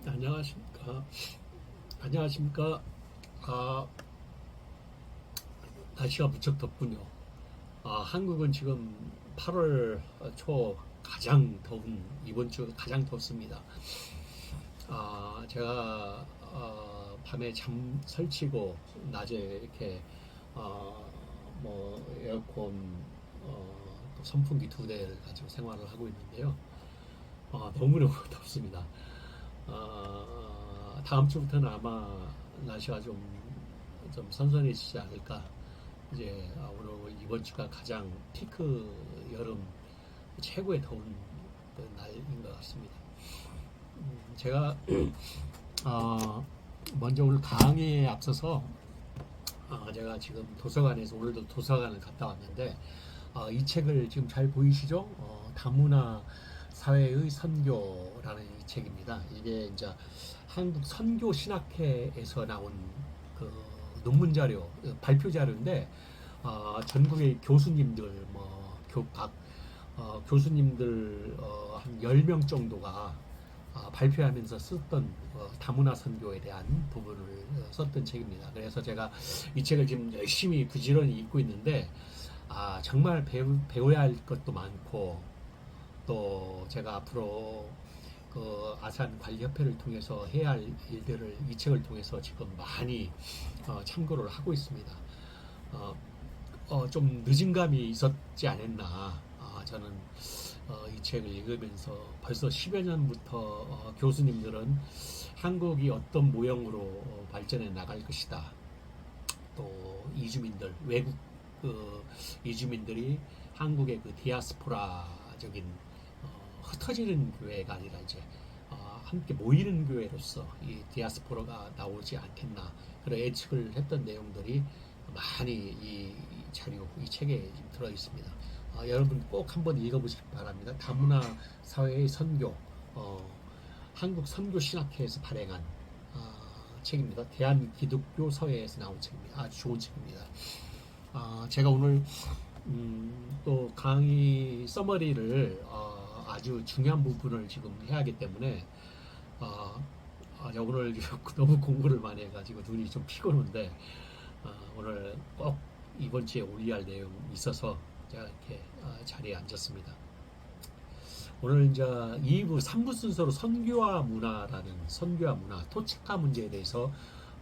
안녕하십니까. 안녕하십니까. 아, 날씨가 무척 덥군요. 한국은 지금 8월 초 가장 더운, 이번 주 가장 덥습니다. 제가 밤에 잠 설치고 낮에 이렇게 어, 뭐 에어컨 또 선풍기 2대를 가지고 생활을 하고 있는데요. 너무너무 덥습니다. 다음 주부터는 아마 날씨가 좀 선선해지지 않을까. 이제 오늘 이번 주가 가장 피크 여름 최고의 더운 그 날인 것 같습니다. 제가 먼저 오늘 강의에 앞서서 제가 지금 도서관에서 오늘도 도서관을 갔다 왔는데 이 책을 지금 잘 보이시죠? 다문화 사회의 선교라는 이 책입니다. 이게 이제 한국 선교 신학회에서 나온 그 논문 자료, 발표 자료인데 전국의 교수님들, 교수님들 한 10명 정도가 발표하면서 썼던 다문화 선교에 대한 부분을 썼던 책입니다. 그래서 제가 이 책을 지금 열심히 부지런히 읽고 있는데 정말 배워야 할 것도 많고 또 제가 앞으로 그 아산 관리협회를 통해서 해야 할 일들을 이 책을 통해서 지금 많이 참고를 하고 있습니다. 좀 늦은 감이 있었지 않았나. 저는 이 책을 읽으면서 벌써 10여 년부터 교수님들은 한국이 어떤 모형으로 발전해 나갈 것이다. 또 이주민들, 외국 그 이주민들이 한국의 그 디아스포라적인 흩어지는 교회가 아니라 이제 함께 모이는 교회로서 이 디아스포라가 나오지 않겠나 그런 예측을 했던 내용들이 많이 이 자료, 이 책에 들어 있습니다. 여러분 꼭 한번 읽어보시기 바랍니다. 다문화 사회의 선교, 한국 선교 신학회에서 발행한 책입니다. 대한 기독교 사회에서 나온 책입니다. 아주 좋은 책입니다. 제가 오늘 또 강의 서머리를 아주 중요한 부분을 지금 해야 하기 때문에 오늘 너무 공부를 많이 해가지고 눈이 좀 피곤한데 오늘 꼭 이번 주에 올려야 할 내용이 있어서 제가 이렇게 자리에 앉았습니다. 오늘 이제 2부, 3부 순서로 선교와 문화, 토착화 문제에 대해서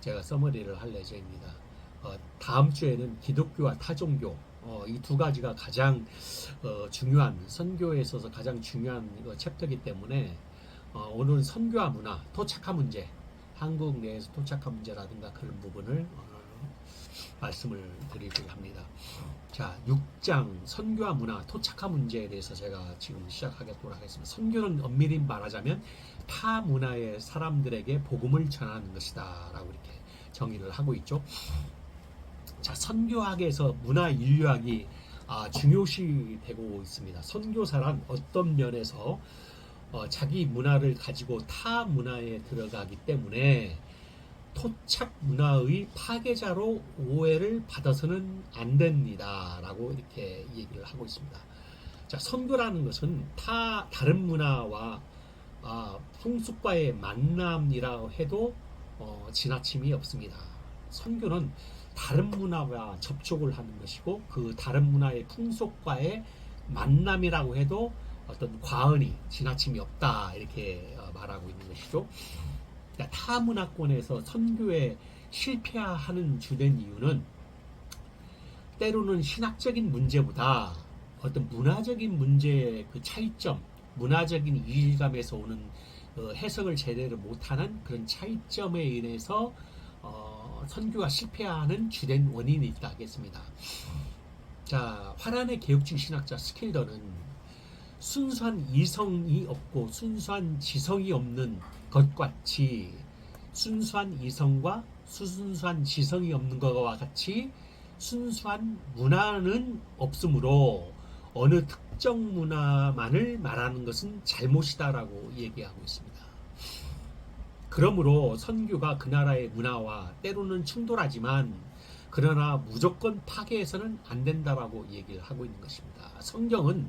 제가 서머리를 할 예정입니다. 다음 주에는 기독교와 타종교, 이 두 가지가 가장 중요한, 선교에 있어서 가장 중요한 챕터이기 때문에 오늘은 선교와 문화, 토착화 문제, 한국 내에서 토착화 문제라든가 그런 부분을 말씀을 드리고 합니다. 자, 6장 선교와 문화, 토착화 문제에 대해서 제가 지금 시작하도록 하겠습니다. 선교는 엄밀히 말하자면 타 문화의 사람들에게 복음을 전하는 것이다 라고 이렇게 정의를 하고 있죠. 자, 선교학에서 문화 인류학이 중요시 되고 있습니다. 선교사란 어떤 면에서 자기 문화를 가지고 타 문화에 들어가기 때문에 토착 문화의 파괴자로 오해를 받아서는 안 됩니다. 라고 이렇게 얘기를 하고 있습니다. 자, 선교라는 것은 다른 문화와 풍습과의 만남이라 해도 지나침이 없습니다. 선교는 다른 문화와 접촉을 하는 것이고 그 다른 문화의 풍속과의 만남이라고 해도 어떤 과언이 지나침이 없다 이렇게 말하고 있는 것이죠. 타문화권에서 선교에 실패하는 주된 이유는 때로는 신학적인 문제보다 어떤 문화적인 문제의 그 차이점, 문화적인 이질감에서 오는 해석을 제대로 못하는 그런 차이점에 인해서 선교가 실패하는 주된 원인이 있다 하겠습니다. 자, 화란의 개혁주의 신학자 스킬더는 순수한 이성이 없고 순수한 지성이 없는 것 같이 순수한 이성과 순수한 지성이 없는 것과 같이 순수한 문화는 없으므로 어느 특정 문화만을 말하는 것은 잘못이다라고 얘기하고 있습니다. 그러므로 선교가 그 나라의 문화와 때로는 충돌하지만 그러나 무조건 파괴해서는 안 된다라고 얘기를 하고 있는 것입니다. 성경은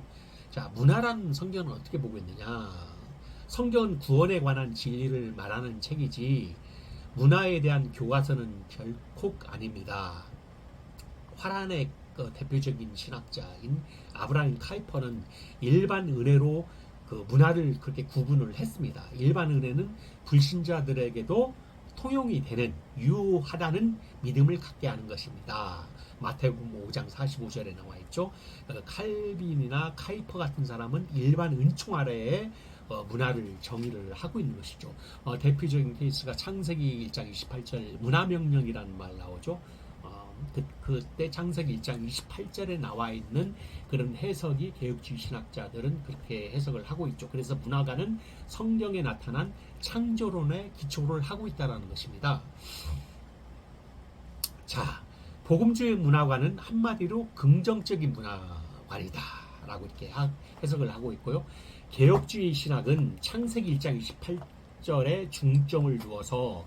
자, 문화라는 성경은 어떻게 보고 있느냐? 성경은 구원에 관한 진리를 말하는 책이지 문화에 대한 교과서는 결코 아닙니다. 화란의 대표적인 신학자인 아브라함 카이퍼는 일반 은혜로 그 문화를 그렇게 구분을 했습니다. 일반 은혜는 불신자들에게도 통용이 되는 유효하다는 믿음을 갖게 하는 것입니다. 마태복음 5장 45절에 나와 있죠. 칼빈이나 카이퍼 같은 사람은 일반 은총 아래에 문화를 정의를 하고 있는 것이죠. 대표적인 케이스가 창세기 1장 28절 문화명령이라는 말 나오죠. 그때 창세기 1장 28절에 나와 있는 그런 해석이 개혁주의 신학자들은 그렇게 해석을 하고 있죠. 그래서 문화가는 성경에 나타난 창조론에 기초를 하고 있다는 것입니다. 자, 복음주의 문화관은 한마디로 긍정적인 문화관이다 라고 이렇게 해석을 하고 있고요. 개혁주의 신학은 창세기 1장 28절에 중점을 두어서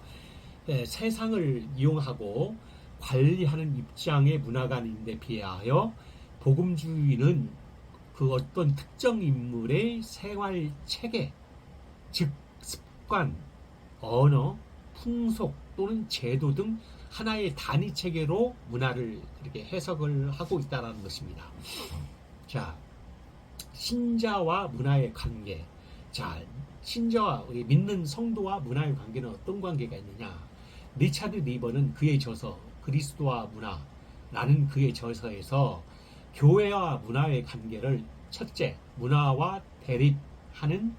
세상을 이용하고 관리하는 입장의 문화관인데 비하여 복음주의는 그 어떤 특정 인물의 생활 체계, 즉 습관, 언어, 풍속 또는 제도 등 하나의 단위 체계로 문화를 그렇게 해석을 하고 있다는 것입니다. 자, 신자와 문화의 관계. 자, 신자와 우리 믿는 성도와 문화의 관계는 어떤 관계가 있느냐? 리차드 리버는 그의 저서 그리스도와 문화라는 그의 저서에서 교회와 문화의 관계를 첫째, 문화와 대립하는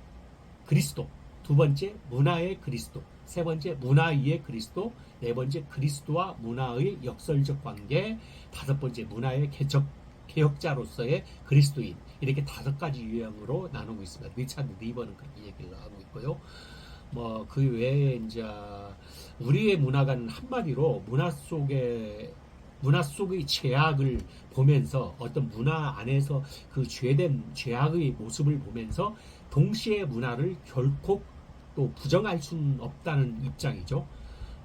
그리스도, 두 번째, 문화의 그리스도, 세 번째, 문화 위의 그리스도, 네 번째, 그리스도와 문화의 역설적 관계, 다섯 번째, 문화의 개혁자로서의 그리스도인. 이렇게 다섯 가지 유형으로 나누고 있습니다. 리차드 리버는 그렇게 얘기를 하고 있고요. 그 외에 이제 우리의 문화가는 한마디로 문화 속의 죄악을 보면서 어떤 문화 안에서 그 죄된 죄악의 모습을 보면서 동시에 문화를 결코 또 부정할 수는 없다는 입장이죠.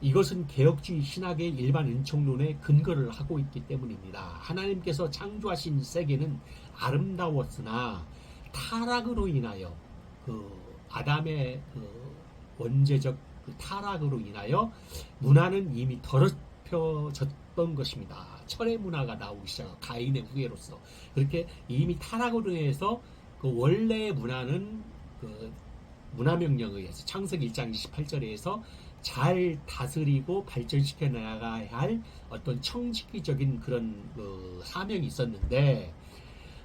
이것은 개혁주의 신학의 일반 은총론에 근거를 하고 있기 때문입니다. 하나님께서 창조하신 세계는 아름다웠으나 타락으로 인하여 아담의 원죄적 타락으로 인하여 문화는 이미 더럽혀졌던 것입니다. 철의 문화가 나오기 시작하고 가인의 후예로서 그렇게 이미 타락으로 인해서 그 원래의 문화는 그 문화명령에 의해서 창세기 1장 28절에 의해서 잘 다스리고 발전시켜 나가야 할 어떤 청지기적인 그런 사명이 있었는데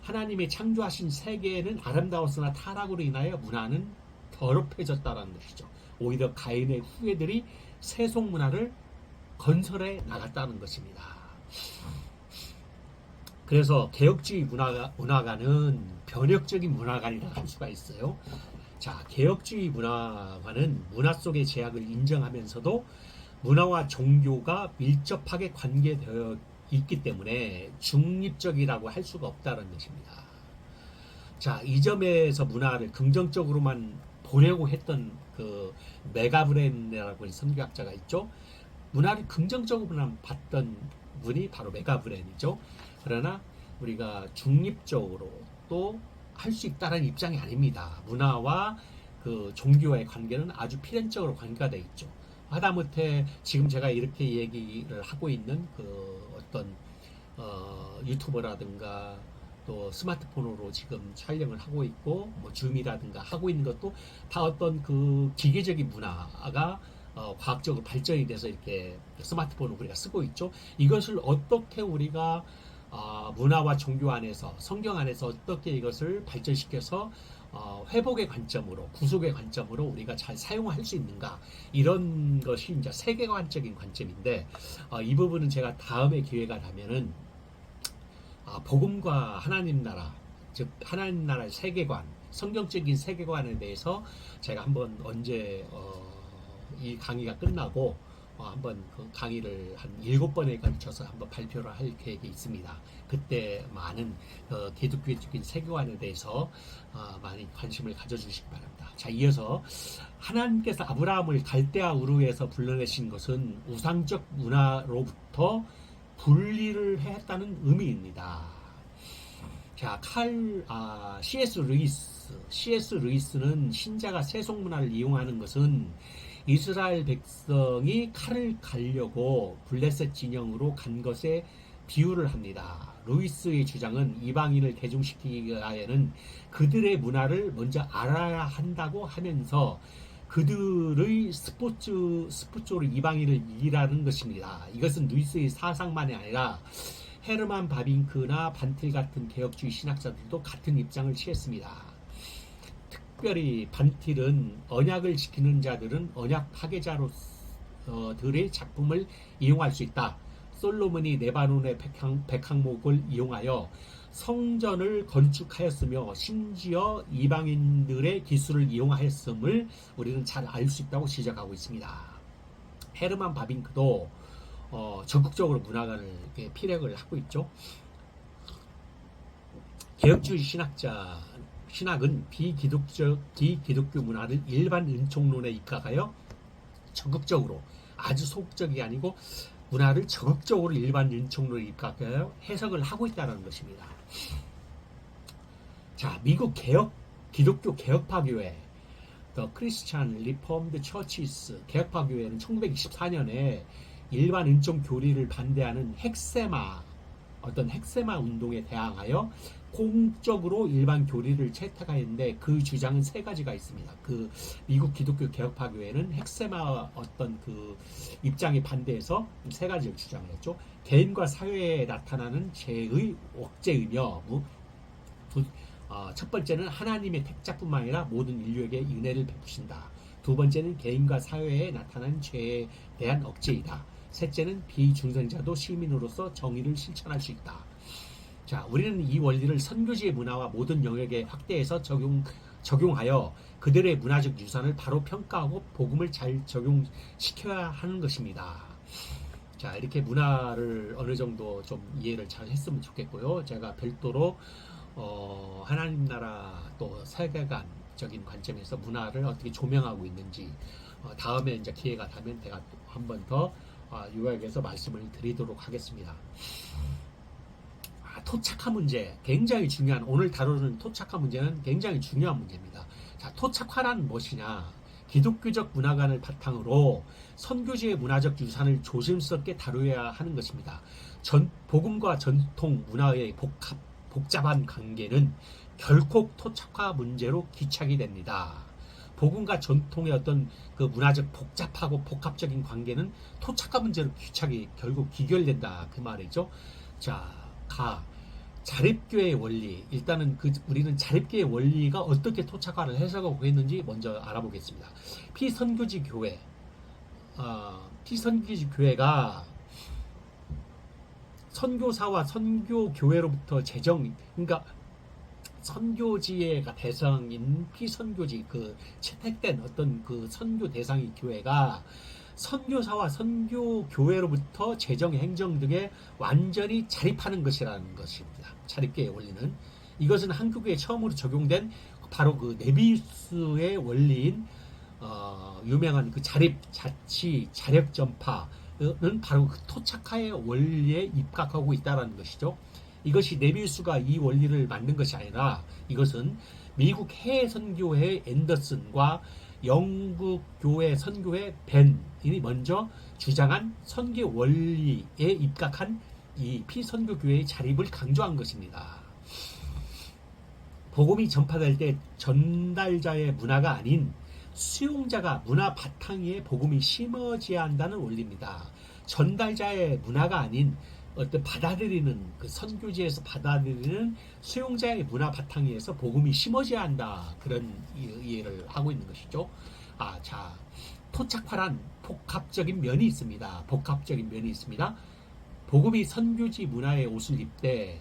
하나님의 창조하신 세계에는 아름다웠으나 타락으로 인하여 문화는 더럽혀졌다는 것이죠. 오히려 가인의 후예들이 세속 문화를 건설해 나갔다는 것입니다. 그래서 개혁주의 문화가는 변혁적인 문화관이라고 할 수가 있어요. 자, 개혁주의 문화관은 문화 속의 제약을 인정하면서도 문화와 종교가 밀접하게 관계되어 있기 때문에 중립적이라고 할 수가 없다는 것입니다. 자, 이 점에서 문화를 긍정적으로만 보려고 했던 그 메가브렌이라고 하는 선교학자가 있죠. 문화를 긍정적으로만 봤던 분이 바로 메가브렌이죠. 그러나 우리가 중립적으로 또 할 수 있다는 입장이 아닙니다. 문화와 그 종교와의 관계는 아주 필연적으로 관계가 되어 있죠. 하다못해 지금 제가 이렇게 얘기를 하고 있는 그 어떤 유튜버라든가 또 스마트폰으로 지금 촬영을 하고 있고 뭐 줌이라든가 하고 있는 것도 다 어떤 그 기계적인 문화가 과학적으로 발전이 돼서 이렇게 스마트폰을 우리가 쓰고 있죠. 이것을 어떻게 우리가 문화와 종교 안에서 성경 안에서 어떻게 이것을 발전시켜서 회복의 관점으로 구속의 관점으로 우리가 잘 사용할 수 있는가 이런 것이 이제 세계관적인 관점인데 이 부분은 제가 다음에 기회가 되면은 복음과 하나님 나라 즉 하나님 나라의 세계관 성경적인 세계관에 대해서 제가 한번 언제 이 강의가 끝나고 한번 그 강의를 한 7번에 걸쳐서 한번 발표를 할 계획이 있습니다. 그때 많은 기독교적인 세계관에 대해서 많이 관심을 가져주시기 바랍니다. 자, 이어서 하나님께서 아브라함을 갈대아 우르에서 불러내신 것은 우상적 문화로부터 분리를 했다는 의미입니다. 자, C.S. 루이스 C.S. 루이스는 신자가 세속 문화를 이용하는 것은 이스라엘 백성이 칼을 갈려고 블레셋 진영으로 간 것에 비유를 합니다. 루이스의 주장은 이방인을 대중시키기 위하여는 그들의 문화를 먼저 알아야 한다고 하면서 그들의 스포츠로 이방인을 이기라는 것입니다. 이것은 루이스의 사상만이 아니라 헤르만 바빙크나 반틸 같은 개혁주의 신학자들도 같은 입장을 취했습니다. 특별히 반틸은 언약을 지키는 자들은 언약 파괴자들의 작품을 이용할 수 있다. 솔로몬이 레바논의 백항목을 이용하여 성전을 건축하였으며 심지어 이방인들의 기술을 이용하였음을 우리는 잘 알 수 있다고 지적하고 있습니다. 헤르만 바빙크도 적극적으로 문화관을 피력을 하고 있죠. 개혁주의 신학은 비기독교 문화를 일반 은총론에 입각하여 적극적으로, 아주 소극적이 아니고 문화를 적극적으로 일반 은총론에 입각하여 해석을 하고 있다는 것입니다. 자, 미국 기독교 개혁파 교회 The Christian Reformed Churches 개혁파 교회는 1924년에 일반 은총 교리를 반대하는 헥세마 운동에 대항하여 공적으로 일반 교리를 채택하였는데 그 주장은 세 가지가 있습니다. 그 미국 기독교 개혁파 교회는 헥세마 그 입장에 반대해서 세 가지를 주장했죠. 개인과 사회에 나타나는 죄의 억제이며 첫 번째는 하나님의 택자뿐만 아니라 모든 인류에게 은혜를 베푸신다. 두 번째는 개인과 사회에 나타난 죄에 대한 억제이다. 셋째는 비중생자도 시민으로서 정의를 실천할 수 있다. 자, 우리는 이 원리를 선교지의 문화와 모든 영역에 확대해서 적용하여 그들의 문화적 유산을 바로 평가하고 복음을 잘 적용시켜야 하는 것입니다. 자, 이렇게 문화를 어느 정도 좀 이해를 잘 했으면 좋겠고요. 제가 별도로 하나님 나라 또 세계관적인 관점에서 문화를 어떻게 조명하고 있는지 다음에 이제 기회가 되면 제가 한 번 더 요약해서 말씀을 드리도록 하겠습니다. 토착화 문제 굉장히 중요한, 오늘 다루는 토착화 문제는 굉장히 중요한 문제입니다. 자, 토착화란 무엇이냐? 기독교적 문화관을 바탕으로 선교지의 문화적 유산을 조심스럽게 다루어야 하는 것입니다. 복음과 전통 문화의 복잡한 관계는 결코 토착화 문제로 귀착이 됩니다. 복음과 전통의 어떤 그 문화적 복잡하고 복합적인 관계는 토착화 문제로 귀착이 결국 귀결된다, 그 말이죠. 자, 자립교회의 원리, 일단은 우리는 자립교회의 원리가 어떻게 토착화를 해석하고 있는지 먼저 알아보겠습니다. 피선교지 교회가 선교사와 선교교회로부터 그러니까 선교지의 대상인 피선교지, 채택된 어떤 선교 대상의 교회가 선교사와 선교교회로부터 재정, 행정 등에 완전히 자립하는 것이라는 것입니다. 자립교의 원리는. 이것은 한국에 처음으로 적용된 바로 네비우스의 원리인 유명한 자립, 자치, 자력 전파는 바로 토착화의 원리에 입각하고 있다는 것이죠. 이것이 네비우스가 이 원리를 만든 것이 아니라 이것은 미국 해외 선교회 앤더슨과 영국 교회 선교회 벤이 먼저 주장한 선교 원리에 입각한 이 피선교교회의 자립을 강조한 것입니다. 복음이 전파될 때 전달자의 문화가 아닌 수용자가 문화 바탕 위에 복음이 심어져야 한다는 원리입니다. 전달자의 문화가 아닌 어떤 받아들이는 선교지에서 받아들이는 수용자의 문화 바탕 위에서 복음이 심어져야 한다, 그런 이해를 하고 있는 것이죠. 자, 토착화란 복합적인 면이 있습니다. 복음이 선교지 문화의 옷을 입되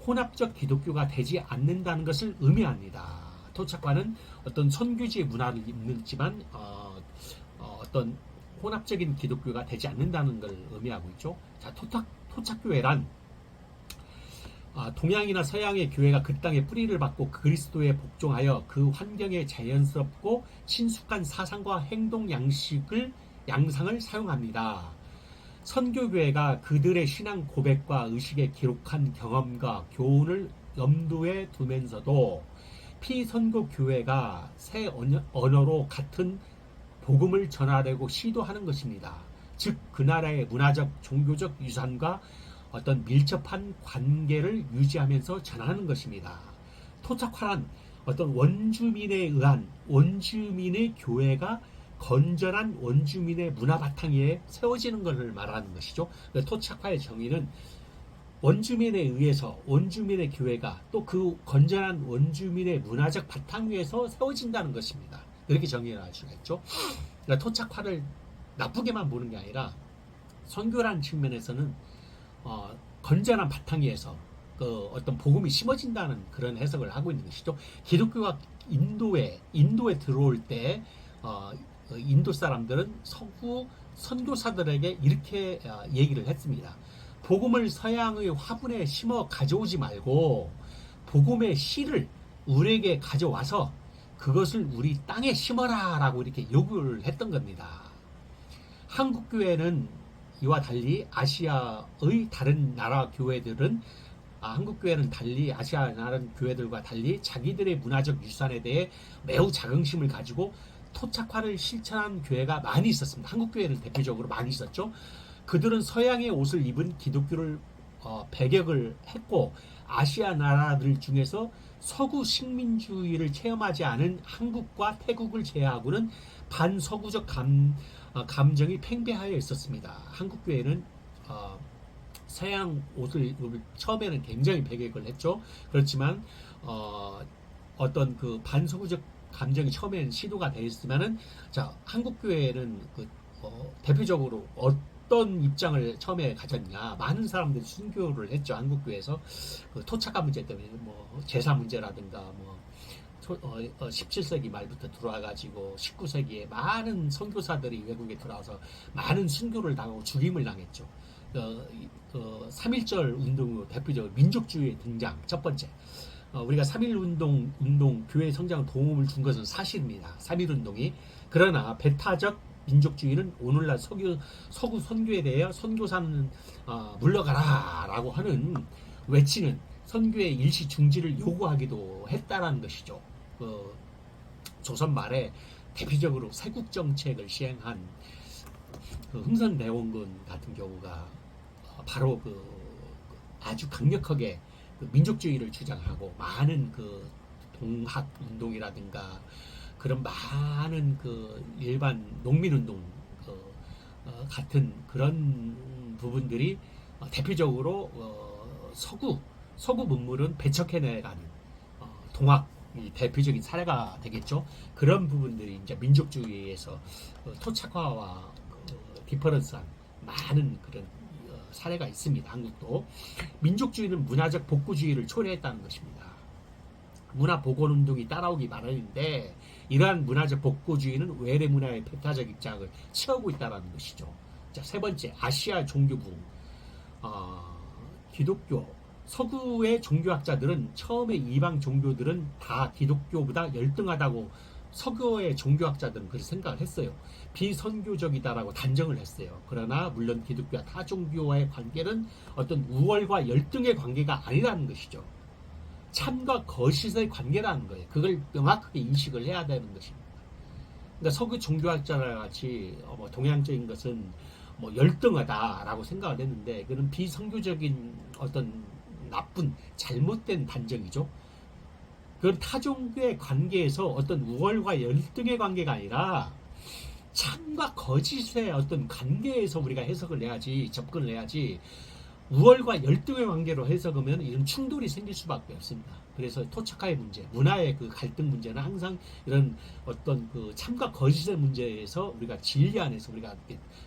혼합적 기독교가 되지 않는다는 것을 의미합니다. 토착화는 어떤 선교지의 문화를 입는지만 어떤 혼합적인 기독교가 되지 않는다는 걸 의미하고 있죠. 자, 토착교회란 동양이나 서양의 교회가 그 땅에 뿌리를 받고 그리스도에 복종하여 그 환경에 자연스럽고 친숙한 사상과 행동 양상을 사용합니다. 선교교회가 그들의 신앙 고백과 의식에 기록한 경험과 교훈을 염두에 두면서도 피선교 교회가 새 언어로 같은 복음을 전하려고 시도하는 것입니다. 즉 그 나라의 문화적, 종교적 유산과 어떤 밀접한 관계를 유지하면서 전하는 것입니다. 토착화란 어떤 원주민에 의한 원주민의 교회가 건전한 원주민의 문화 바탕 위에 세워지는 것을 말하는 것이죠. 토착화의 정의는 원주민에 의해서 원주민의 교회가 또 그 건전한 원주민의 문화적 바탕 위에서 세워진다는 것입니다. 그렇게 정의를 할 수가 있죠. 그러니까 토착화를 나쁘게만 보는 게 아니라 선교라는 측면에서는 건전한 바탕 위에서 그 어떤 복음이 심어진다는 그런 해석을 하고 있는 것이죠. 기독교가 인도에 들어올 때 인도 사람들은 서구 선교사들에게 이렇게 얘기를 했습니다. 복음을 서양의 화분에 심어 가져오지 말고 복음의 씨를 우리에게 가져와서 그것을 우리 땅에 심어라 라고 이렇게 요구를 했던 겁니다. 한국교회는 이와 달리 아시아의 다른 나라 교회들은 한국교회는 달리 아시아 나라 교회들과 달리 자기들의 문화적 유산에 대해 매우 자긍심을 가지고 토착화를 실천한 교회가 많이 있었습니다. 한국교회는 대표적으로 많이 있었죠. 그들은 서양의 옷을 입은 기독교를 배격을 했고 아시아 나라들 중에서 서구 식민주의를 체험하지 않은 한국과 태국을 제외하고는 반서구적 감정이 팽배하여 있었습니다. 한국교회는 서양 옷을 처음에는 굉장히 배격을 했죠. 그렇지만 어떤 그 반서구적 감정이 처음에는 시도가 되었으면은 자 한국교회는 대표적으로 어떤 입장을 처음에 가졌냐. 많은 사람들이 순교를 했죠. 한국교회에서 그 토착화 문제 때문에 뭐 제사 문제라든가 뭐 17세기 말부터 들어와가지고 19세기에 많은 선교사들이 외국에 들어와서 많은 순교를 당하고 죽임을 당했죠. 3.1절 운동으로 대표적으로 민족주의의 등장 첫 번째. 우리가 3.1운동 교회 성장에 도움을 준 것은 사실입니다. 3.1운동이. 그러나 배타적 민족주의는 오늘날 서구 선교에 대해 선교사는 물러가라 라고 하는 외치는 선교의 일시 중지를 요구하기도 했다라는 것이죠. 조선 말에 대표적으로 세국 정책을 시행한 흥선대원군 같은 경우가 바로 아주 강력하게 민족주의를 주장하고 많은 동학 운동이라든가 그런 많은 일반 농민운동 같은 그런 부분들이 대표적으로 서구 문물은 배척해내가는 동학이 대표적인 사례가 되겠죠. 그런 부분들이 이제 민족주의에서 토착화와 디퍼런스한 많은 그런 사례가 있습니다. 한국도 민족주의는 문화적 복구주의를 초래했다는 것입니다. 문화 복원운동이 따라오기 마련인데 이러한 문화적 복구주의는 외래 문화의 배타적 입장을 채우고 있다는 것이죠. 자, 세 번째, 아시아 종교부. 기독교. 서구의 종교학자들은 처음에 이방 종교들은 다 기독교보다 열등하다고 서구의 종교학자들은 그렇게 생각을 했어요. 비선교적이다라고 단정을 했어요. 그러나 물론 기독교와 타 종교와의 관계는 어떤 우월과 열등의 관계가 아니라는 것이죠. 참과 거짓의 관계라는 거예요. 그걸 명확하게 인식을 해야 되는 것입니다. 그러니까 서구 종교학자와 같이 동양적인 것은 열등하다라고 생각을 했는데 그는 비선교적인 어떤 나쁜 잘못된 단정이죠. 그건 타종교의 관계에서 어떤 우월과 열등의 관계가 아니라 참과 거짓의 어떤 관계에서 우리가 해석을 해야지, 접근을 해야지, 우월과 열등의 관계로 해석하면 이런 충돌이 생길 수밖에 없습니다. 그래서 토착화의 문제, 문화의 갈등 문제는 항상 이런 어떤 참과 거짓의 문제에서 우리가 진리 안에서 우리가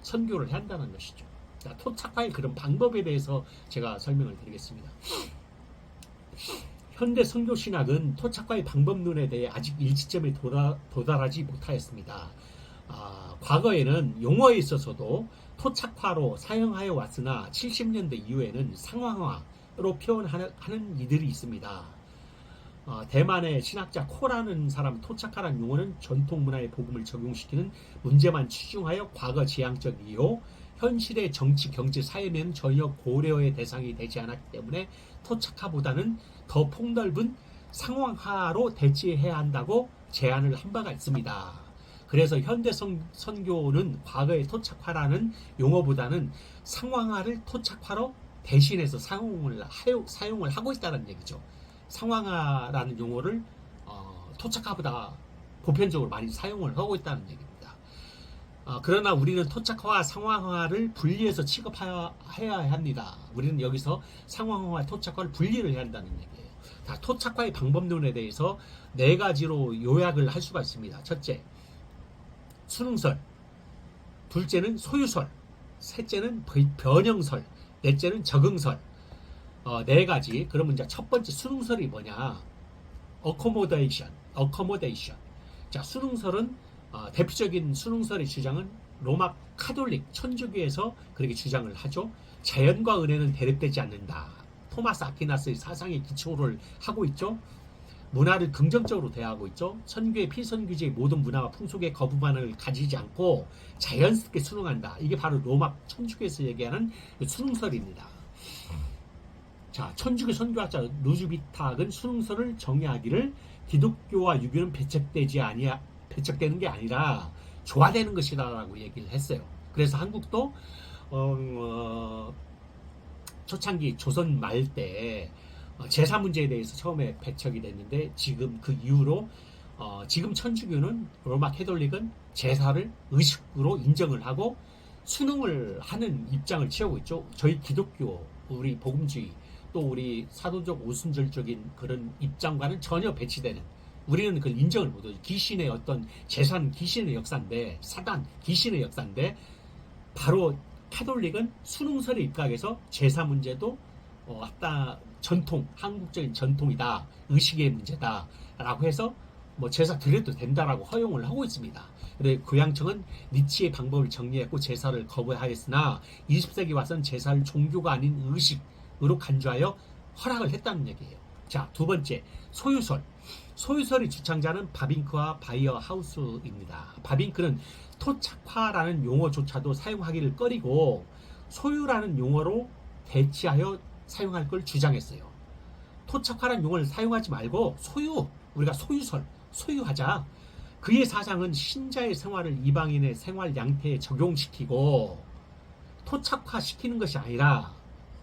선교를 해야 한다는 것이죠. 자, 토착화의 그런 방법에 대해서 제가 설명을 드리겠습니다. 현대 선교신학은 토착화의 방법론에 대해 아직 일치점에 도달하지 못하였습니다. 과거에는 용어에 있어서도 토착화로 사용하여 왔으나 70년대 이후에는 상황화로 표현하는 이들이 있습니다. 대만의 신학자 코라는 사람 토착화라는 용어는 전통 문화의 복음을 적용시키는 문제만 치중하여 과거 지향적 이유, 현실의 정치, 경제, 사회면 전혀 고려의 대상이 되지 않았기 때문에 토착화보다는 더 폭넓은 상황화로 대치해야 한다고 제안을 한 바가 있습니다. 그래서 현대 선교는 과거의 토착화라는 용어보다는 상황화를 토착화로 대신해서 사용을 하고 있다는 얘기죠. 상황화라는 용어를 토착화보다 보편적으로 많이 사용을 하고 있다는 얘기입니다. 그러나 우리는 토착화와 상황화를 분리해서 취급해야 합니다. 우리는 여기서 상황화와 토착화를 분리를 해야 한다는 얘기예요. 토착화의 방법론에 대해서 4가지로 요약을 할 수가 있습니다. 첫째, 수능설. 둘째는 소유설. 셋째는 변형설. 넷째는 적응설. 4가지. 그러면 이제 첫 번째 수능설이 뭐냐? accommodation. 자, 수능설은 대표적인 수능설의 주장은 로마 카톨릭 천주교에서 그렇게 주장을 하죠. 자연과 은혜는 대립되지 않는다. 토마스 아퀴나스의 사상에 기초를 하고 있죠. 문화를 긍정적으로 대하고 있죠. 선교의 피선교지의 모든 문화와 풍속의 거부반응을 가지지 않고 자연스럽게 수능한다. 이게 바로 로마 천주교에서 얘기하는 수능설입니다. 자, 천주교 선교학자 루즈비탁은 수능설을 정의하기를 기독교와 유교는 배척되는 게 아니라 조화되는 것이다라고 얘기를 했어요. 그래서 한국도 초창기 조선 말 때 제사 문제에 대해서 처음에 배척이 됐는데 지금 그 이후로 지금 천주교는 로마 캐톨릭은 제사를 의식으로 인정을 하고 수능을 하는 입장을 취하고 있죠. 저희 기독교, 우리 복음주의, 또 우리 사도적 오순절적인 그런 입장과는 전혀 배치되는, 우리는 그걸 인정을 못하죠. 귀신의 어떤 재산, 귀신의 역사인데, 사단, 귀신의 역사인데, 바로 카톨릭은 수능설에 입각해서 제사 문제도 전통, 한국적인 전통이다, 의식의 문제다 라고 해서 제사 드려도 된다라고 허용을 하고 있습니다. 그런데 교양청은 니치의 방법을 정리했고 제사를 거부하였으나 20세기 와서는 제사를 종교가 아닌 의식으로 간주하여 허락을 했다는 얘기예요. 자, 두 번째, 소유설. 소유설의 주창자는 바빙크와 바이어 하우스입니다. 바빙크는 토착화라는 용어조차도 사용하기를 꺼리고 소유라는 용어로 대치하여 사용할 걸 주장했어요. 토착화라는 용어를 사용하지 말고 우리가 소유하자. 그의 사상은 신자의 생활을 이방인의 생활 양태에 적용시키고 토착화시키는 것이 아니라,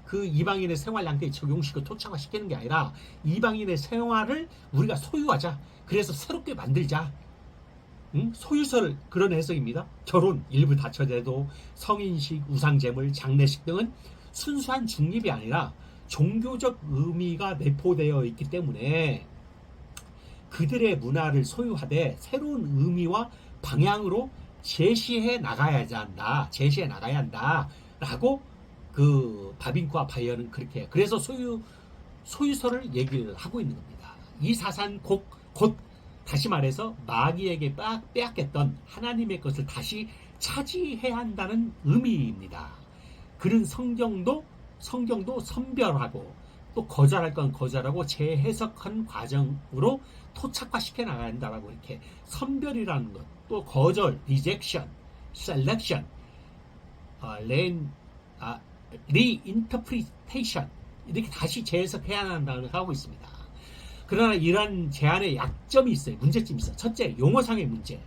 그 이방인의 생활 양태에 적용시키고 토착화시키는 게 아니라 이방인의 생활을 우리가 소유하자. 그래서 새롭게 만들자. 소유설, 그런 해석입니다. 결혼 일부 다처제도, 성인식, 우상제물, 장례식 등은 순수한 중립이 아니라 종교적 의미가 내포되어 있기 때문에 그들의 문화를 소유하되 새로운 의미와 방향으로 제시해 나가야 한다 라고 그 바빙크와 바이어는 그렇게 해요. 그래서 소유설을 얘기를 하고 있는 겁니다. 이 사상 곧 다시 말해서 마귀에게 빼앗겼던 하나님의 것을 다시 차지해야 한다는 의미입니다. 그는 성경도 선별하고 또 거절할 건 거절하고 재해석한 과정으로 토착화시켜 나가야 한다라고, 이렇게 선별이라는 것, 또 거절, rejection, selection, reinterpretation, 이렇게 다시 재해석해야 한다고 하고 있습니다. 그러나 이러한 제안에 약점이 있어요. 문제점이 있어요. 첫째, 용어상의 문제.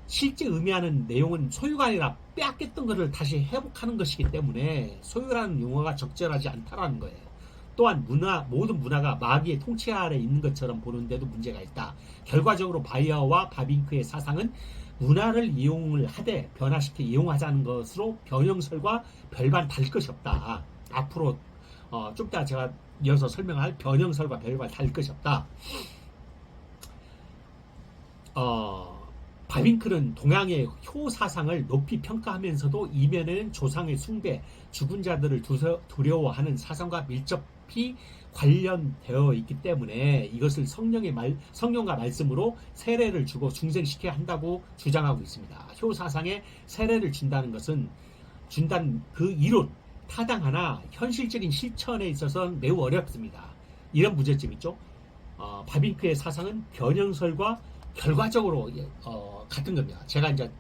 실제 의미하는 내용은 소유가 아니라 빼앗겼던 것을 다시 회복하는 것이기 때문에 소유라는 용어가 적절하지 않다라는 거예요. 또한 모든 문화가 마귀의 통치 아래 있는 것처럼 보는데도 문제가 있다. 결과적으로 바이어와 바빙크의 사상은 문화를 이용을 하되 변화시켜 이용하자는 것으로 변형설과 별반 다를 것이 없다. 앞으로 좀 이따 제가 이어서 설명할 변형설과 별반 다를 것이 없다. 바빙크는 동양의 효 사상을 높이 평가하면서도 이면에는 조상의 숭배, 죽은 자들을 두려워하는 사상과 밀접히 관련되어 있기 때문에 이것을 성령과 말씀으로 세례를 주고 중생시켜야 한다고 주장하고 있습니다. 효 사상에 세례를 준다는 그 이론 타당하나 현실적인 실천에 있어서는 매우 어렵습니다. 이런 문제점이 있죠. 바빙크의 사상은 변형설과 결과적으로 같은 겁니다. 제가 이제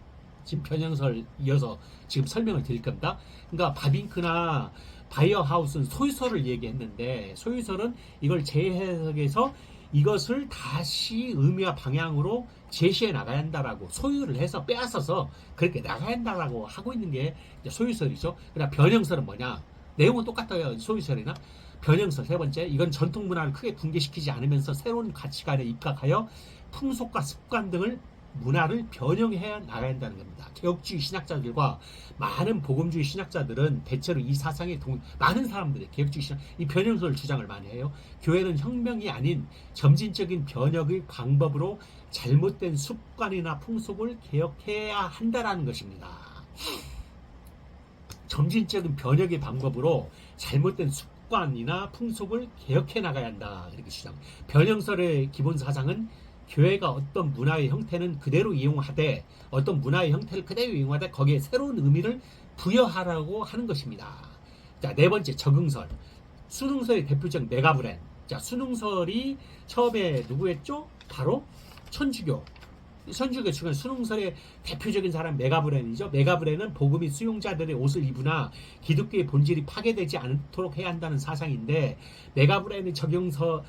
지금 변형설 이어서 지금 설명을 드릴 겁니다. 그러니까 바빙크나 바이어하우스는 소유설을 얘기했는데, 소유설은 이걸 재해석해서 이것을 다시 의미와 방향으로 제시해 나가야 한다라고 소유를 해서 빼앗아서 그렇게 나가야 한다라고 하고 있는 게 소유설이죠. 그러나 변형설은 뭐냐? 내용은 똑같아요. 소유설이나 변형설. 세 번째, 이건 전통 문화를 크게 붕괴시키지 않으면서 새로운 가치관에 입각하여 풍속과 습관 등을 문화를 변형해 나가야 한다는 겁니다. 개혁주의 신학자들과 많은 복음주의 신학자들은 대체로 이 사상에 많은 사람들이 개혁주의 신학, 이 변형설 주장을 많이 해요. 교회는 혁명이 아닌 점진적인 변혁의 방법으로 잘못된 습관이나 풍속을 개혁해야 한다라는 것입니다. 점진적인 변혁의 방법으로 잘못된 습관이나 풍속을 개혁해 나가야 한다. 이렇게 주장. 변형설의 기본 사상은 교회가 어떤 문화의 형태는 그대로 이용하되 어떤 문화의 형태를 그대로 이용하되 거기에 새로운 의미를 부여하라고 하는 것입니다. 자, 네 번째 적응설. 수능설의 대표적 메가브랜. 자, 수능설이 처음에 누구였죠? 바로 천주교. 선주교 측은 수능설의 대표적인 사람 메가브렌이죠. 메가브렌은 복음이 수용자들의 옷을 입으나 기독교의 본질이 파괴되지 않도록 해야 한다는 사상인데 메가브렌은 적용설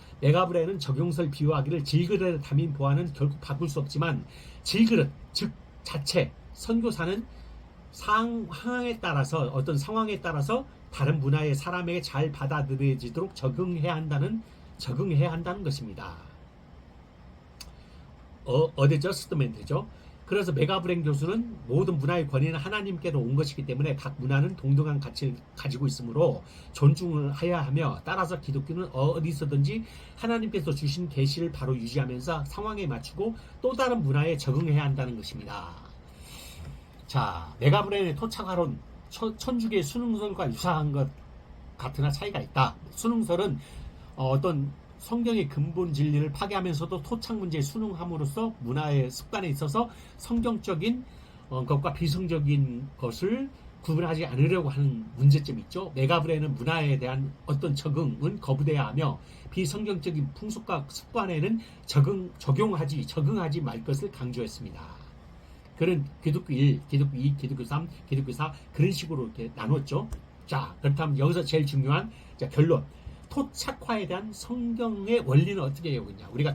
비유하기를 질그릇에 담인 보안은 결국 바꿀 수 없지만 질그릇 즉 자체 선교사는 상황에 따라서 어떤 상황에 따라서 다른 문화의 사람에게 잘 받아들여지도록 적응해야 한다는 것입니다. 어드저스트먼트죠. 그래서 메가브렌 교수는 모든 문화의 권위는 하나님께로 온 것이기 때문에 각 문화는 동등한 가치를 가지고 있으므로 존중을 해야 하며 따라서 기독교는 어디서든지 하나님께서 주신 계시를 바로 유지하면서 상황에 맞추고 또 다른 문화에 적응해야 한다는 것입니다. 자, 메가브렌의 토착화론 천주교의 수능설과 유사한 것 같으나 차이가 있다. 수능설은 어떤 성경의 근본 진리를 파괴하면서도 토착 문제에 순응함으로써 문화의 습관에 있어서 성경적인 것과 비성적인 것을 구분하지 않으려고 하는 문제점이 있죠. 메가브렌은 문화에 대한 어떤 적응은 거부돼야 하며 비성경적인 풍속과 습관에는 적용하지 말 것을 강조했습니다. 그는 기독교 1, 기독교 2, 기독교 3, 기독교 4 그런 식으로 이렇게 나눴죠. 자, 그렇다면 여기서 제일 중요한 결론. 토착화에 대한 성경의 원리는 어떻게 얘기하고 있냐. 우리가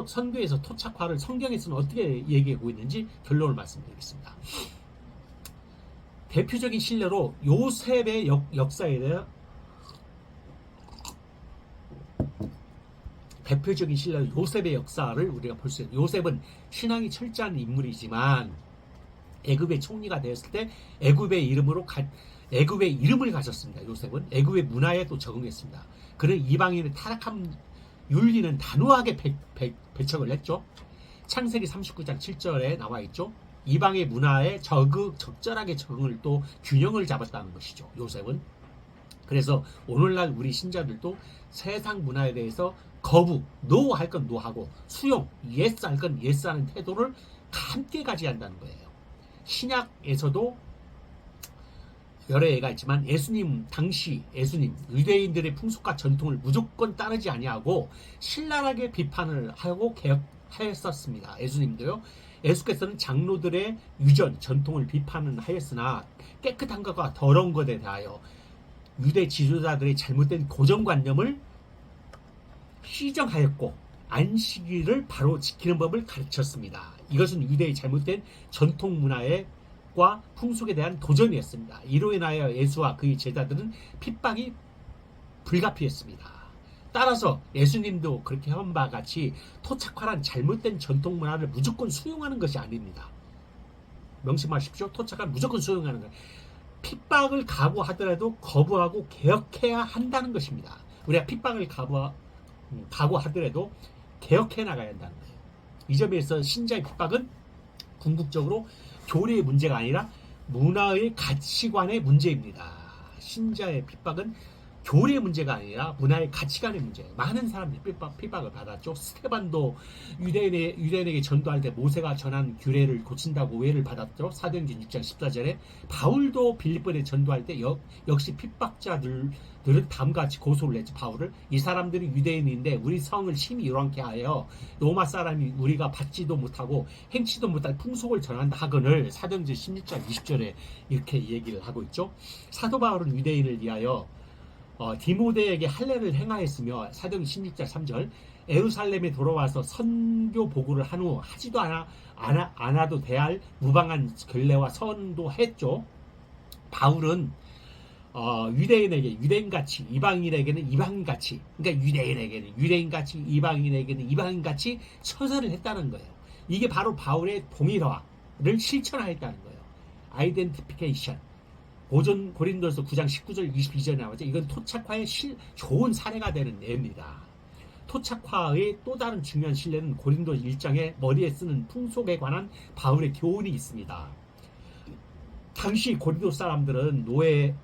선교에서 토착화를 성경에서는 어떻게 얘기하고 있는지 결론을 말씀드리겠습니다. 대표적인 신뢰로 요셉의 역사에 대해 대표적인 신뢰로 요셉의 역사를 우리가 볼 수 있어요. 요셉은 신앙이 철저한 인물이지만 애굽의 총리가 되었을 때 애굽의 이름을 가졌습니다. 요셉은 애굽의 문화에 또 적응했습니다. 그는 이방인의 타락한 윤리는 단호하게 배척을 했죠. 창세기 39장 7절에 나와 있죠. 이방의 문화에 적절하게 적응을 또 균형을 잡았다는 것이죠. 요셉은. 그래서 오늘날 우리 신자들도 세상 문화에 대해서 거부, 노 할 건 노하고 수용, 예스 할 건 예스 하는 태도를 함께 가져야 한다는 거예요. 신약에서도 여러 예가 있지만 당시 예수님 유대인들의 풍속과 전통을 무조건 따르지 아니하고 신랄하게 비판을 하고 개혁하였었습니다. 예수님도요. 예수께서는 장로들의 유전 전통을 비판은 하였으나 깨끗한 것과 더러운 것에 대하여 유대 지도자들의 잘못된 고정관념을 시정하였고 안식일을 바로 지키는 법을 가르쳤습니다. 이것은 유대의 잘못된 전통 문화에 과 풍속에 대한 도전이었습니다. 이로 인하여 예수와 그의 제자들은 핍박이 불가피했습니다. 따라서 예수님도 그렇게 한 바와 같이 토착화란 잘못된 전통 문화를 무조건 수용하는 것이 아닙니다. 명심하십시오. 토착화는 무조건 수용하는 거예요. 핍박을 각오하더라도 거부하고 개혁해야 한다는 것입니다. 우리가 핍박을 각오하더라도 개혁해 나가야 한다는 거예요. 이 점에서 신자의 핍박은 궁극적으로 교리의 문제가 아니라 문화의 가치관의 문제입니다. 신자의 핍박은 교리의 문제가 아니라 문화의 가치관의 문제예요. 많은 사람들이 핍박을 받았죠. 스테반도 유대인에게 전도할 때 모세가 전한 규례를 고친다고 오해를 받았죠. 사도행전 6장 14절에 바울도 빌립보에 전도할 때 역시 핍박자들은 다음과 같이 고소를 했죠. 바울을 이 사람들이 유대인인데 우리 성을 심히 요란케 하여 로마 사람이 우리가 받지도 못하고 행치도 못할 풍속을 전한다 하거늘 사도행전 16장 20절에 이렇게 얘기를 하고 있죠. 사도 바울은 유대인을 위하여 디모데에게 할례를 행하였으며 사도행전 16장 3절 예루살렘에 돌아와서 선교 보고를 한 후 하지도 않아도 대할 무방한 결례와 선도 했죠. 바울은 유대인에게 유대인같이, 이방인에게는 이방인같이, 그러니까 유대인에게는 유대인같이, 이방인에게는 이방인같이 처사를 했다는 거예요. 이게 바로 바울의 동일화를 실천하였다는 거예요. 아이덴티피케이션. 고린도서 9장 19절 22절에 나오죠. 이건 토착화의 좋은 사례가 되는 예입니다. 토착화의 또 다른 중요한 신뢰는 고린도 1장에 머리에 쓰는 풍속에 관한 바울의 교훈이 있습니다. 당시 고린도 사람들은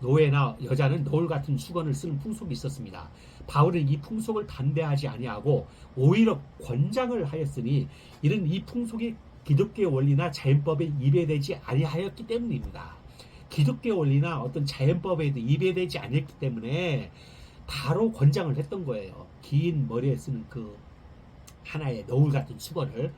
노예나 여자는 너울 같은 수건을 쓰는 풍속이 있었습니다. 바울은 이 풍속을 반대하지 아니하고 오히려 권장을 하였으니 이는 이 풍속이 기독교의 원리나 자연법에 위배되지 아니하였기 때문입니다. 기독교의 원리나 어떤 자연법에도 위배되지 않았기 때문에 바로 권장을 했던 거예요. 긴 머리에 쓰는 그 하나의 너울 같은 수건을.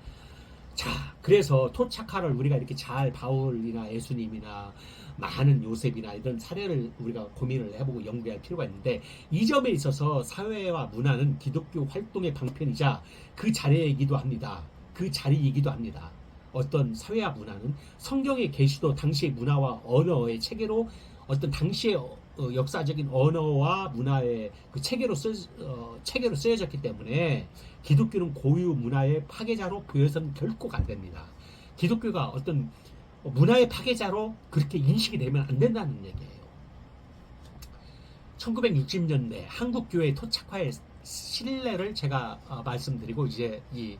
자, 그래서 토착화를 우리가 이렇게 잘 바울이나 예수님이나 많은 요셉이나 이런 사례를 우리가 고민을 해보고 연구할 필요가 있는데, 이 점에 있어서 사회와 문화는 기독교 활동의 방편이자 그 자리이기도 합니다. 그 자리이기도 합니다. 어떤 사회와 문화는 성경의 계시도 당시의 문화와 언어의 체계로 어떤 당시의 역사적인 언어와 문화의 그 체계로 쓰여졌기 때문에 기독교는 고유 문화의 파괴자로 보여서는 결코 안 됩니다. 기독교가 어떤 문화의 파괴자로 그렇게 인식이 되면 안 된다는 얘기예요. 1960년대 한국교회 토착화의 신뢰를 제가 말씀드리고 이제 이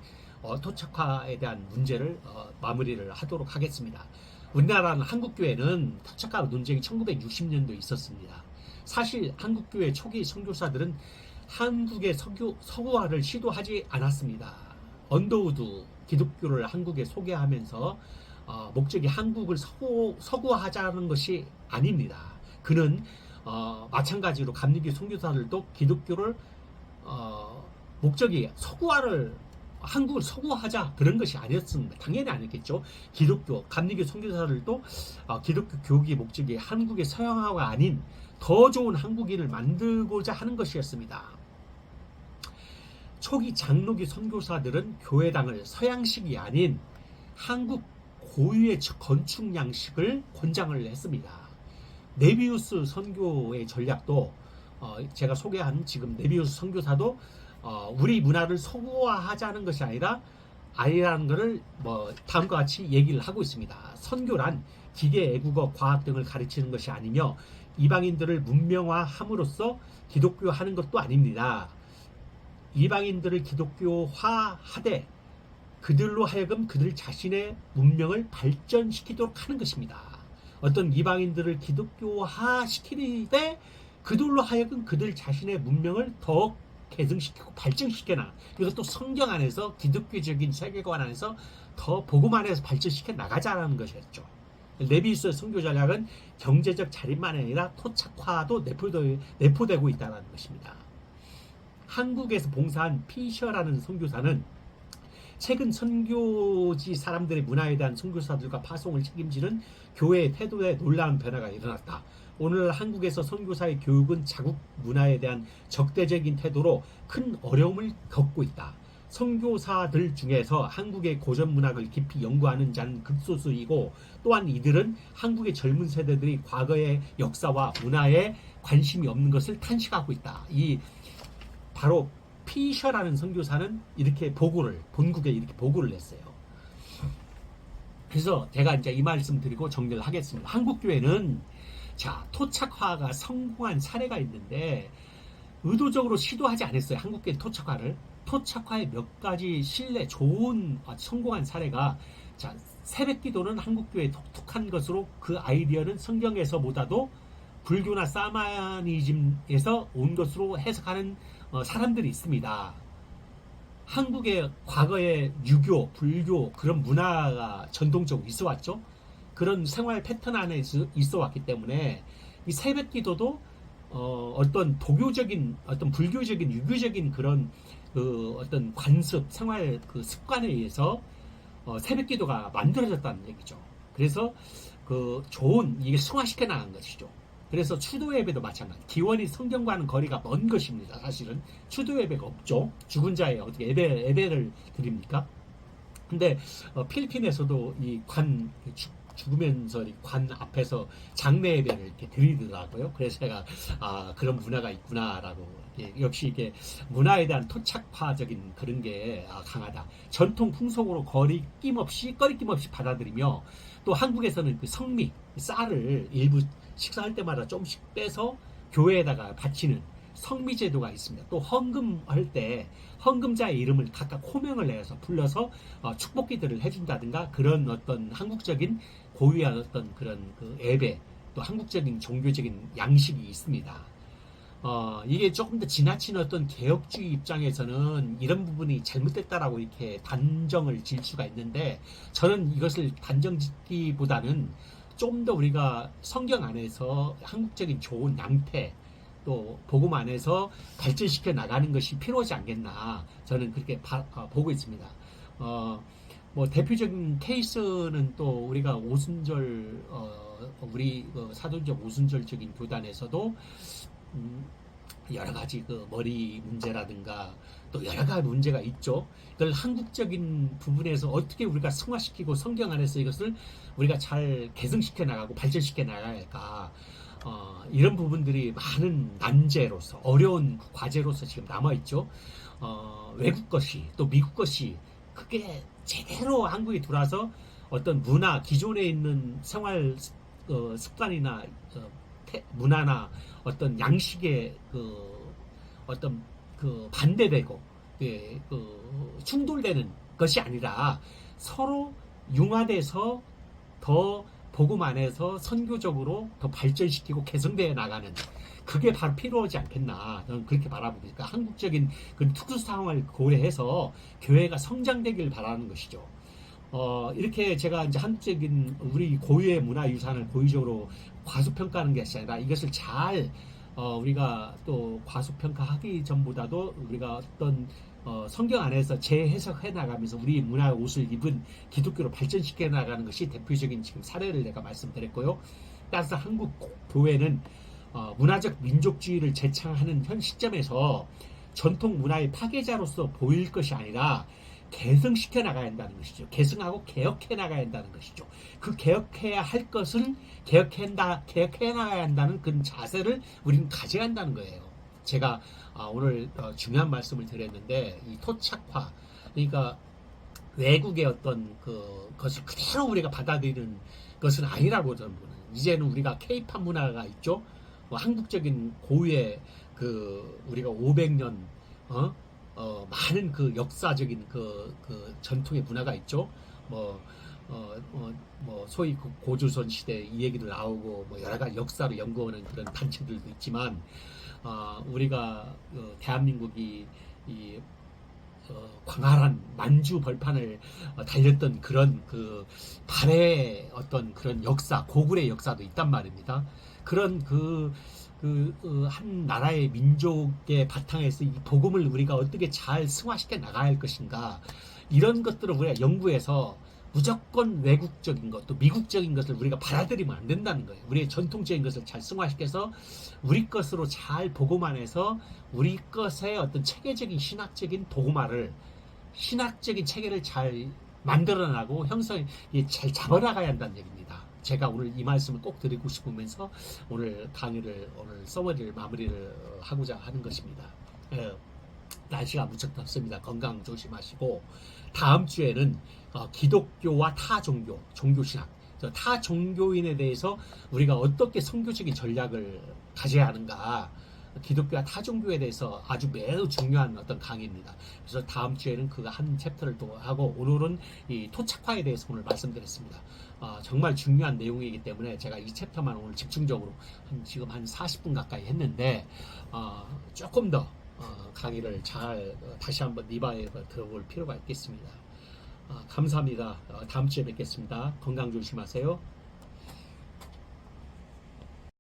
토착화에 대한 문제를 마무리를 하도록 하겠습니다. 우리나라는 한국교회는 토착화 논쟁이 1960년도에 있었습니다. 사실 한국교회 초기 선교사들은 한국의 서구화를 시도하지 않았습니다. 언더우드 기독교를 한국에 소개하면서 목적이 한국을 서구화하자는 것이 아닙니다. 그는 마찬가지로 감리교 선교사들도 기독교를 목적이 한국을 서구화하자 그런 것이 아니었습니다. 당연히 아니겠죠. 감리교 선교사들도 기독교 교육의 목적이 한국의 서양화가 아닌 더 좋은 한국인을 만들고자 하는 것이었습니다. 초기 장로교 선교사들은 교회당을 서양식이 아닌 한국 고유의 건축 양식을 권장을 했습니다. 네비우스 선교의 전략도 제가 소개한 지금 네비우스 선교사도 우리 문화를 서구화하자는 것이 아니라는 것을 다음과 같이 얘기를 하고 있습니다. 선교란 기계, 애국어, 과학 등을 가르치는 것이 아니며 이방인들을 문명화함으로써 기독교화하는 것도 아닙니다. 이방인들을 기독교화하되 그들로 하여금 그들 자신의 문명을 발전시키도록 하는 것입니다. 어떤 이방인들을 기독교화시키되 그들로 하여금 그들 자신의 문명을 더 개성시키고 발전시켜나, 이것도 성경 안에서 기독교적인 세계관 안에서 더 복음 안에서 발전시켜 나가자라는 것이었죠. 네비우스의 선교 전략은 경제적 자립만 아니라 토착화도 내포되고 있다는 것입니다. 한국에서 봉사한 피셔라는 선교사는 최근 선교지 사람들의 문화에 대한 선교사들과 파송을 책임지는 교회의 태도에 놀라운 변화가 일어났다. 오늘 한국에서 선교사의 교육은 자국 문화에 대한 적대적인 태도로 큰 어려움을 겪고 있다. 선교사들 중에서 한국의 고전 문학을 깊이 연구하는 자는 극소수이고, 또한 이들은 한국의 젊은 세대들이 과거의 역사와 문화에 관심이 없는 것을 탄식하고 있다. 이 바로 피셔라는 선교사는 이렇게 본국에 이렇게 보고를 냈어요. 그래서 제가 이제 이 말씀 드리고 정리를 하겠습니다. 한국교회는 토착화가 성공한 사례가 있는데 의도적으로 시도하지 않았어요. 한국교회 토착화의 몇 가지 좋은 성공한 사례가, 새벽기도는 한국교회에 독특한 것으로 그 아이디어는 성경에서보다도 불교나 사마니즘에서 온 것으로 해석하는 사람들이 있습니다. 한국의 과거에 유교, 불교 그런 문화가 전통적으로 있어왔죠. 그런 생활 패턴 안에 있어 왔기 때문에 이 새벽 기도도 어떤 도교적인, 어떤 불교적인, 유교적인 그런 어떤 관습, 생활 그 습관에 의해서 새벽 기도가 만들어졌다는 얘기죠. 그래서 이게 승화시켜 나간 것이죠. 그래서 추도 예배도 마찬가지. 기원이 성경과는 거리가 먼 것입니다. 사실은 추도 예배가 없죠. 죽은 자에 어떻게 예배를 드립니까? 근데 필리핀에서도 이 죽으면서 이 관 앞에서 장례 예배를 이렇게 드리더라고요. 그래서 제가 그런 문화가 있구나라고, 역시 이게 문화에 대한 토착화적인 그런 게 강하다. 전통 풍속으로 거리낌 없이 받아들이며, 또 한국에서는 그 성미 쌀을 일부 식사할 때마다 조금씩 빼서 교회에다가 바치는 성미제도가 있습니다. 또 헌금할 때 헌금자의 이름을 각각 호명을 내서 불러서 축복기도를 해준다든가, 그런 어떤 한국적인 고유한 어떤 그런 그 예배, 또 한국적인 종교적인 양식이 있습니다. 이게 조금 더 지나친 어떤 개혁주의 입장에서는 이런 부분이 잘못됐다라고 이렇게 단정을 지을 수가 있는데, 저는 이것을 단정 짓기보다는 좀 더 우리가 성경 안에서 한국적인 좋은 양태, 또 복음 안에서 발전시켜 나가는 것이 필요하지 않겠나, 저는 그렇게 보고 있습니다. 뭐 대표적인 케이스는 또 우리가 오순절, 우리 사도적 오순절적인 교단에서도 여러 가지 그 머리 문제라든가 또 여러 가지 문제가 있죠. 그걸 한국적인 부분에서 어떻게 우리가 승화시키고 성경 안에서 이것을 우리가 잘 개성시켜 나가고 발전시켜 나가야 할까, 이런 부분들이 많은 난제로서, 어려운 과제로서 지금 남아있죠. 외국 것이 또 미국 것이 그게 제대로 한국에 들어와서 어떤 문화, 기존에 있는 생활 습관이나 문화나 어떤 양식에 어떤 반대되고 충돌되는 것이 아니라 서로 융화돼서 더 복음 안에서 선교적으로 더 발전시키고 개성되어 나가는, 그게 바로 필요하지 않겠나, 저는 그렇게 바라봅니다. 한국적인 그 특수 상황을 고려해서 교회가 성장되길 바라는 것이죠. 이렇게 제가 이제 한국적인 우리 고유의 문화유산을 고유적으로 과소평가하는 것이 아니라, 이것을 잘 우리가 또 과소평가하기 전보다도 우리가 어떤 성경 안에서 재해석해 나가면서 우리 문화 옷을 입은 기독교로 발전시켜 나가는 것이 대표적인 지금 사례를 내가 말씀드렸고요. 따라서 한국 교회는 문화적 민족주의를 제창하는 현 시점에서 전통 문화의 파괴자로서 보일 것이 아니라 개성시켜 나가야 한다는 것이죠. 개성하고 개혁해 나가야 한다는 것이죠. 그 개혁해야 할 것은 개혁해 나가야 한다는 그런 자세를 우리는 가져야 한다는 거예요. 제가 오늘 중요한 말씀을 드렸는데, 이 토착화, 그러니까 외국의 어떤 것을 그대로 우리가 받아들이는 것은 아니라고 저는 보는. 이제는 우리가 케이팝 문화가 있죠. 한국적인 고유의 우리가 500년 많은 그 역사적인 전통의 문화가 있죠. 소위 고조선 시대 이 얘기도 나오고, 여러 가지 역사를 연구하는 그런 단체들도 있지만, 우리가 대한민국이 이 광활한 만주 벌판을 달렸던 그런 발해의 어떤 그런 역사, 고굴의 역사도 있단 말입니다. 그런 한 나라의 민족의 바탕에서 이 복음을 우리가 어떻게 잘 승화시켜 나가야 할 것인가, 이런 것들을 우리가 연구해서 무조건 외국적인 것, 또 미국적인 것을 우리가 받아들이면 안 된다는 거예요. 우리의 전통적인 것을 잘 승화시켜서 우리 것으로 잘 복음 안에서 우리 것의 어떤 체계적인 신학적인 도구마를, 신학적인 체계를 잘 만들어나고 잘 잡아나가야 한다는 얘기입니다. 제가 오늘 이 말씀을 꼭 드리고 싶으면서 오늘 강의를, 오늘 서머리를 마무리를 하고자 하는 것입니다. 날씨가 무척 덥습니다. 건강 조심하시고, 다음 주에는 기독교와 타 종교, 종교신학, 타 종교인에 대해서 우리가 어떻게 선교적인 전략을 가져야 하는가, 기독교와 타 종교에 대해서 아주 매우 중요한 어떤 강의입니다. 그래서 다음 주에는 그거 한 챕터를 또 하고, 오늘은 이 토착화에 대해서 오늘 말씀드렸습니다. 정말 중요한 내용이기 때문에 제가 이 챕터만 오늘 집중적으로 지금 한 40분 가까이 했는데, 조금 더 강의를 잘 다시 한번 리바이벌 들어볼 필요가 있겠습니다. 감사합니다. 다음 주에 뵙겠습니다. 건강 조심하세요.